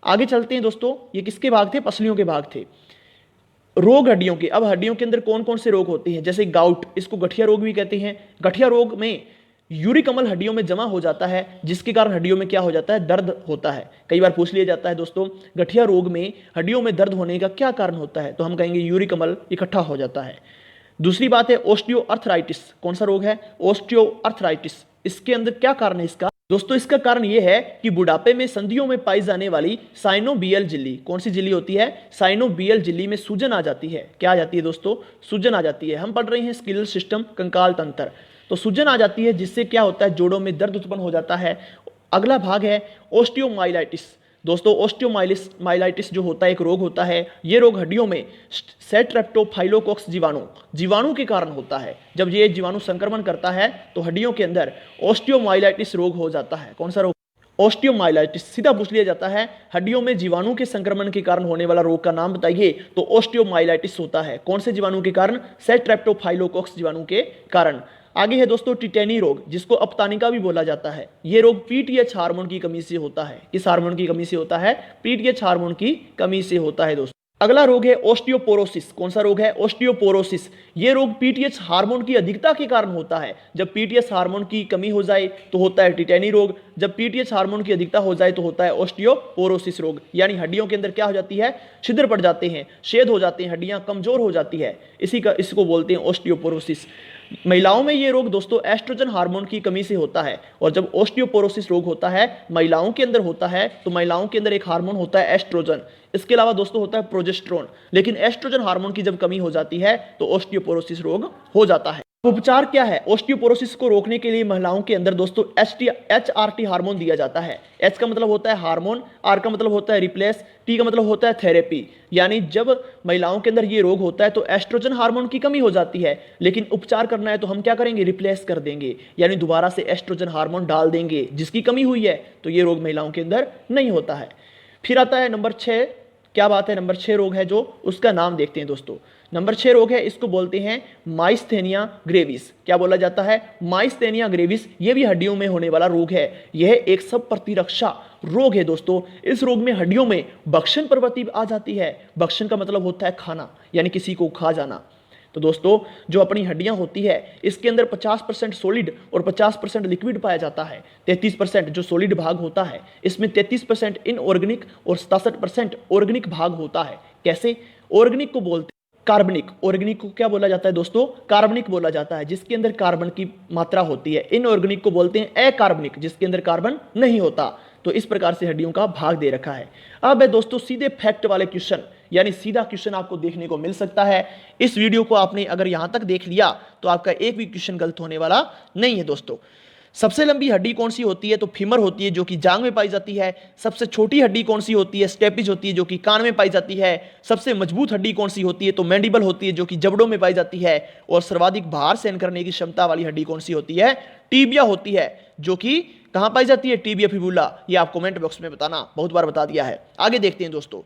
आगे चलते हैं दोस्तों, ये किसके भाग थे, पसलियों के भाग थे। रोग हड्डियों के, अब हड्डियों के अंदर कौन कौन से रोग होते हैं, जैसे गाउट, इसको गठिया रोग भी कहते हैं। गठिया रोग में यूरिक अम्ल हड्डियों में जमा हो जाता है, जिसके कारण हड्डियों में क्या हो जाता है, दर्द होता है। कई बार पूछ लिया जाता है दोस्तों, गठिया रोग में हड्डियों में दर्द होने का क्या कारण होता है, तो हम कहेंगे यूरिक अम्ल इकट्ठा हो जाता है। दूसरी बात है ओस्टियोआर्थराइटिस, कौन सा रोग है, ओस्टियोआर्थराइटिस। इसके अंदर क्या कारण है इसका दोस्तों, इसका कारण यह है कि बुढ़ापे में संधियों में पाई जाने वाली साइनोबियल झिल्ली, कौन सी झिल्ली होती है, साइनोबियल झिल्ली में सूजन आ जाती है। क्या आ जाती है दोस्तों, सूजन आ जाती है। हम पढ़ रहे हैं स्केलेटल सिस्टम, कंकाल तंत्र, तो सूजन आ जाती है, जिससे क्या होता है, जोड़ों में दर्द उत्पन्न हो जाता है। अगला भाग है ओस्टियोमाइलाइटिस। दोस्तों ओस्टियोमाइलाइटिस जो होता है एक रोग होता है, ये रोग हड्डियों में स्ट्रेप्टोफाइलोकोक्स जीवाणु के कारण होता है। जब ये जीवाणु संक्रमण करता है तो हड्डियों के अंदर ओस्टियोमाइलाइटिस रोग हो जाता है। कौन सा रोग, ओस्टियोमाइलाइटिस। सीधा पूछ लिया जाता है हड्डियों में जीवाणु के संक्रमण के कारण होने वाला रोग का नाम बताइए, तो ओस्टियोमाइलाइटिस होता है। कौन से जीवाणु के कारण, स्ट्रेप्टोफाइलोकोक्स जीवाणु के कारण। आगे है दोस्तों टिटेनी रोग, जिसको अपतानिका भी बोला जाता है। यह रोग पीटीएच हार्मोन की कमी से होता है। किस हार्मोन की कमी से होता है, पीटीएच हार्मोन की कमी से होता है दोस्तों। अगला रोग है ओस्टियोपोरोसिस। कौन सा रोग है, ओस्टियोपोरोसिस। यह रोग पीटीएच हार्मोन की अधिकता के कारण होता है। जब पीटीएच हार्मोन की कमी हो जाए तो होता है टिटेनी रोग, जब पीटीएच हार्मोन की अधिकता हो जाए तो होता है ओस्टियोपोरोसिस रोग। यानी हड्डियों के अंदर क्या हो जाती है, छिद्र पड़ जाते हैं, छेद हो जाते हैं, हड्डियां कमजोर हो जाती है, इसको बोलते हैं ओस्टियोपोरोसिस। महिलाओं में ये रोग दोस्तों एस्ट्रोजन हार्मोन की कमी से होता है। और जब ओस्टियोपोरोसिस रोग होता है महिलाओं के अंदर होता है, तो महिलाओं के अंदर एक हार्मोन होता है एस्ट्रोजन, इसके अलावा दोस्तों होता है प्रोजेस्टेरोन। लेकिन एस्ट्रोजन हार्मोन की जब कमी हो जाती है तो ओस्टियोपोरोसिस रोग हो जाता है। उपचार क्या है, ओस्टियोपोरोसिस को रोकने के लिए महिलाओं के अंदर दोस्तों एचआरटी हार्मोन दिया जाता है। एच का मतलब होता है हार्मोन, आर का मतलब होता है रिप्लेस, टी का मतलब होता है थेरेपी। यानी जब महिलाओं के अंदर ये रोग होता है तो एस्ट्रोजन हार्मोन की कमी हो जाती है, लेकिन उपचार करना है तो हम क्या करेंगे, रिप्लेस कर देंगे, यानी दोबारा से एस्ट्रोजन हार्मोन डाल देंगे। जिसकी कमी हुई है तो ये रोग महिलाओं के अंदर नहीं होता है। फिर आता है नंबर 6, क्या बात है, नंबर 6 रोग है जो, उसका नाम देखते हैं दोस्तों। नंबर 6 रोग है, इसको बोलते हैं माइस्थेनिया ग्रेविस। क्या बोला जाता है, माइस्थेनिया ग्रेविस। यह भी हड्डियों में होने वाला रोग है। यह एक सब प्रतिरक्षा रोग है दोस्तों। इस रोग में हड्डियों में बक्शन प्रवृत्ति आ जाती है। बक्शन का मतलब होता है खाना, यानी किसी को खा जाना। तो दोस्तों जो अपनी हड्डियां होती है इसके अंदर 50% सॉलिड और 50% लिक्विड पाया जाता है। 33% जो सॉलिड भाग होता है, इसमें 33% इनऑर्गेनिक और 67% ऑर्गेनिक भाग होता है। कैसे, ऑर्गेनिक को बोलते कार्बनिक, ऑर्गेनिक को क्या बोला जाता है दोस्तों, कार्बनिक बोला जाता है, जिसके अंदर कार्बन की मात्रा होती है। इनऑर्गेनिक को बोलते हैं अकार्बनिक, जिसके अंदर कार्बन नहीं होता। तो इस प्रकार से हड्डियों का भाग दे रखा है। अब है दोस्तों सीधे फैक्ट वाले क्वेश्चन, यानी सीधा क्वेश्चन आपको देखने को मिल सकता है। इस वीडियो को आपने अगर यहां तक देख लिया तो आपका एक भी क्वेश्चन गलत होने वाला नहीं है दोस्तों। सबसे लंबी हड्डी कौन सी होती है, तो फीमर होती है, जो कि जांग में पाई जाती है। सबसे छोटी हड्डी कौन सी होती है, स्टेपिज होती है, जो कि कान में पाई जाती है। सबसे मजबूत हड्डी कौन सी होती है, तो मैंडिबल होती है, जो कि जबड़ों में पाई जाती है। और सर्वाधिक भार सहन करने की क्षमता वाली हड्डी कौन सी होती है, टीबिया होती है, जो कि कहां पाई जाती है, टीबिया फिबुला। ये आप कमेंट बॉक्स में बताना, बहुत बार बता दिया है। आगे देखते हैं दोस्तों,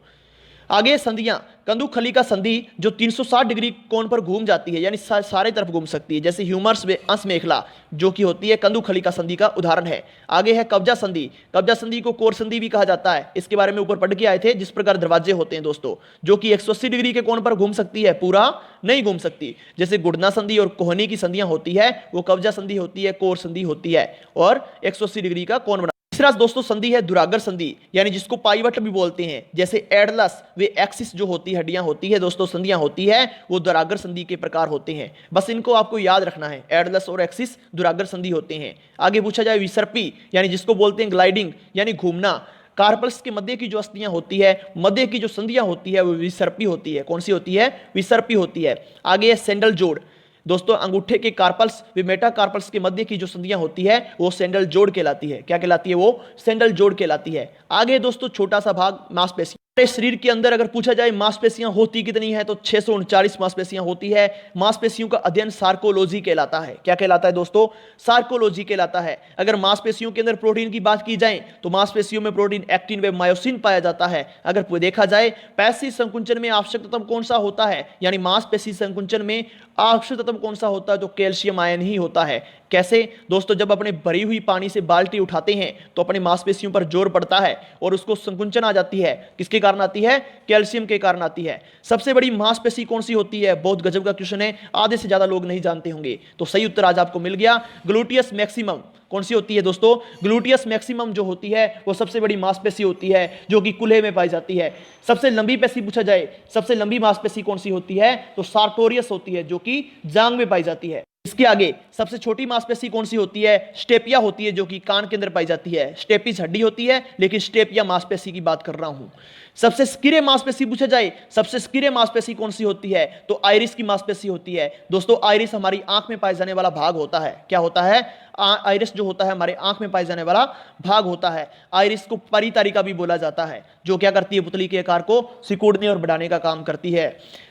आगे संधियां, कंदुखली का संधि जो 360 डिग्री कोण पर घूम जाती है, यानी सारे तरफ घूम सकती है, जैसे ह्यूमरस में अंश मेखला जो कि होती है कंदुखली का संधि का उदाहरण है। आगे है कब्जा संधि। कब्जा संधि को कोर संधि भी कहा जाता है। इसके बारे में ऊपर पढ़ के आए थे। जिस प्रकार दरवाजे होते हैं दोस्तों, जो कि 180 डिग्री के कोण पर घूम सकती है, पूरा नहीं घूम सकती। जैसे गुड़ना संधि और कोहनी की संधियां होती है, वो कब्जा संधि होती है, कोर संधि होती है, और 180 डिग्री का कोण। तीसरा दोस्तों संधि है दुरागर संधि, यानी जिसको पाइवट भी बोलते हैं। जैसे एडलस वे एक्सिस जो होती हड्डियां होती है दोस्तों, संधियां होती है, वो दुरागर संधि के प्रकार होते हैं। बस इनको आपको याद रखना है, एडलस और एक्सिस दुरागर संधि होते हैं। आगे पूछा जाए विसर्पी, यानी जिसको बोलते हैं ग्लाइडिंग, यानी घूमना। कार्पल्स के मध्य की जो अस्थियां होती है, मध्य की जो संधियां होती है वो विसर्पी होती है। कौन सी होती है? विसर्पी होती है। आगे है सैंडल जोड़। दोस्तों अंगूठे के कार्पल्स व मेटाकार्पल्स के मध्य की जो संधियां होती है वो सैंडल जोड़ कहलाती है। क्या कहलाती है? वो सैंडल जोड़ कहलाती है। आगे दोस्तों छोटा सा भाग मांसपेशी। हमारे शरीर के अंदर अगर पूछा जाए मांसपेशियां होती कितनी है तो 639 मांसपेशियां होती है। मांसपेशियों का अध्ययन सार्कोलॉजी कहलाता है। क्या कहलाता है दोस्तों? सार्कोलॉजी कहलाता है। अगर मांसपेशियों के अंदर प्रोटीन की बात की जाए तो मांसपेशियों में प्रोटीन एक्टिन व मायोसिन पाया जाता है। अगर देखा जाए पेशी संकुचन में आवश्यक तत्व कौन सा होता है, यानी मांसपेशी संकुचन में आवश्यक तत्व कौन सा होता है तो कैल्शियम आयन ही होता है। कैसे दोस्तों? जब अपने भरी हुई पानी से बाल्टी उठाते हैं तो अपने मांसपेशियों पर जोर पड़ता है और उसको संकुचन आ जाती है। किसके कारण आती है? कैल्शियम के कारण आती है। सबसे बड़ी मांसपेशी कौन सी होती है? बहुत गजब का क्वेश्चन है, आधे से ज्यादा लोग नहीं जानते होंगे। तो सही उत्तर आज आपको मिल गया, ग्लूटियस मैक्सिमम। कौन सी होती है दोस्तों? ग्लूटियस मैक्सिमम जो होती है वो सबसे बड़ी मांसपेशी होती है जो कि कूल्हे में पाई जाती है। सबसे लंबी पेशी पूछा जाए, सबसे लंबी मांसपेशी कौन सी होती है तो सार्टोरियस होती है जो कि जांग में पाई जाती है। इसके आगे सबसे छोटी मांसपेशी कौन सी होती है? स्टेपिया होती है जो कि कान के अंदर पाई जाती है। स्टेपिस हड्डी होती है लेकिन स्टेपिया मांसपेशी की बात कर रहा हूं। सबसे स्किरे मांसपेशी पूछा जाए, सबसे स्किरे मांसपेशी कौन सी होती है तो आइरिस की मांसपेशी होती है। दोस्तों आइरिस हमारी आंख में पाए जाने वाला भाग होता है। क्या होता है? आइरिस जो होता है हमारे आंख में पाए जाने वाला भाग होता है। आइरिस को परितारिका भी बोला जाता है, जो क्या करती है? पुतली के आकार को सिकुड़ने और बढ़ाने का काम करती है।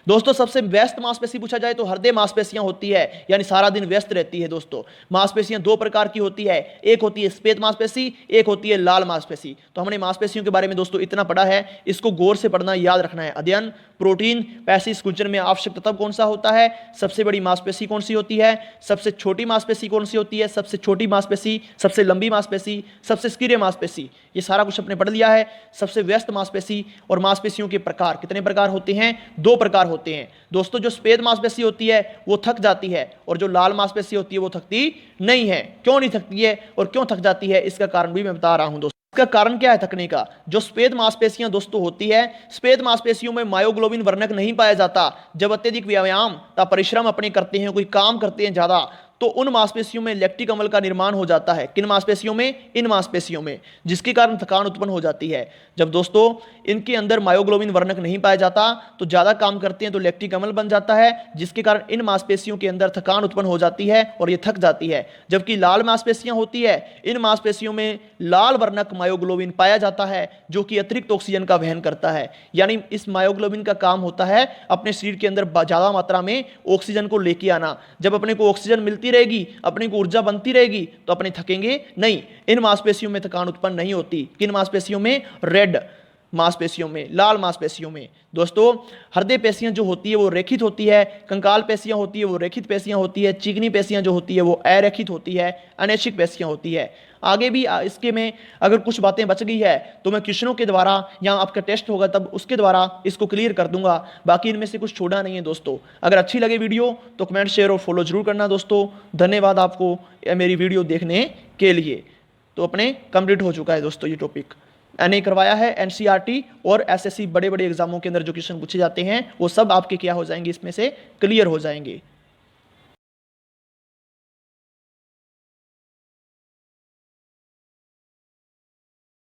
दोस्तों सबसे व्यस्त मांसपेशी पूछा जाए तो हृदय मांसपेशियां होती है, यानी सारा दिन व्यस्त रहती है। दोस्तों मांसपेशियां दो प्रकार की होती है, एक होती है श्वेत मांसपेशी, एक होती है लाल मांसपेशी। तो हमने मांसपेशियों के बारे में दोस्तों इतना पढ़ा है, इसको गौर से पढ़ना, याद रखना है। अध्ययन प्रोटीन पेशी संकुचन में आवश्यक तत्व कौन सा होता है, सबसे बड़ी मांसपेशी कौन सी होती है, सबसे छोटी मांसपेशी कौन सी होती है, सबसे छोटी मांसपेशी, सबसे लंबी मांसपेशी, सबसे स्किरे मांसपेशी, ये सारा कुछ अपने पढ़ लिया है। सबसे व्यस्त मांसपेशी और मांसपेशियों के प्रकार, कितने प्रकार होते हैं? दो प्रकार होते हैं दोस्तों। जो श्वेत मांसपेशी होती है वो थक जाती है और जो लाल मांसपेशी होती है वो थकती नहीं है। क्यों नहीं थकती है और क्यों थक जाती है, इसका कारण भी मैं बता रहा हूं दोस्तों। इसका कारण क्या है थकने का? जो श्वेत मांसपेशियां दोस्तों होती है, श्वेत मांसपेशियों में मायोग्लोबिन वर्णक नहीं पाया जाता। जब अत्यधिक व्यायाम या परिश्रम अपने करते हैं, कोई काम करते हैं ज्यादा, तो उन मांसपेशियों में लैक्टिक अम्ल का निर्माण हो जाता है। किन मांसपेशियों में? इन मांसपेशियों में, जिसके कारण थकान उत्पन्न हो जाती है। जब दोस्तों इनके अंदर मायोग्लोबिन वर्णक नहीं पाया जाता तो ज्यादा काम करते हैं तो लैक्टिक अम्ल बन जाता है, जिसके कारण इन मांसपेशियों के अंदर थकान उत्पन्न हो जाती है और ये थक जाती है। जबकि लाल मांसपेशियां होती है, इन मांसपेशियों में लाल वर्णक मायोग्लोबिन पाया जाता है जो कि अतिरिक्त ऑक्सीजन का वहन करता है। यानी इस मायोग्लोबिन का काम होता है अपने शरीर के अंदर ज्यादा मात्रा में ऑक्सीजन को लेके आना। जब अपने को ऑक्सीजन मिलती रहेगी, अपने को ऊर्जा बनती रहेगी तो अपने थकेंगे नहीं। इन मांसपेशियों में थकान उत्पन्न नहीं होती। किन मांसपेशियों में? रेड मांसपेशियों में, लाल मांसपेशियों में। दोस्तों हृदय पेशियां जो होती है वो रेखित होती है, कंकाल पेशियां होती है वो रेखित पेशियां होती है, चिकनी पेशियां जो होती है वो अरेखित होती है, अनैच्छिक पेशियां होती है। आगे भी इसके में अगर कुछ बातें बच गई है तो मैं क्वेश्चनों के द्वारा या आपका टेस्ट होगा तब उसके द्वारा इसको क्लियर कर दूंगा। बाकी इनमें से कुछ छोड़ा नहीं है दोस्तों। अगर अच्छी लगे वीडियो तो कमेंट, शेयर और फॉलो जरूर करना दोस्तों। धन्यवाद आपको मेरी वीडियो देखने के लिए। तो अपने कंप्लीट हो चुका है दोस्तों ये टॉपिक। एनए करवाया है, एनसीईआरटी और एसएससी बड़े बड़े एग्जामों के अंदर जो क्वेश्चन पूछे जाते हैं वो सब आपके क्या हो जाएंगे, इसमें से क्लियर हो जाएंगे।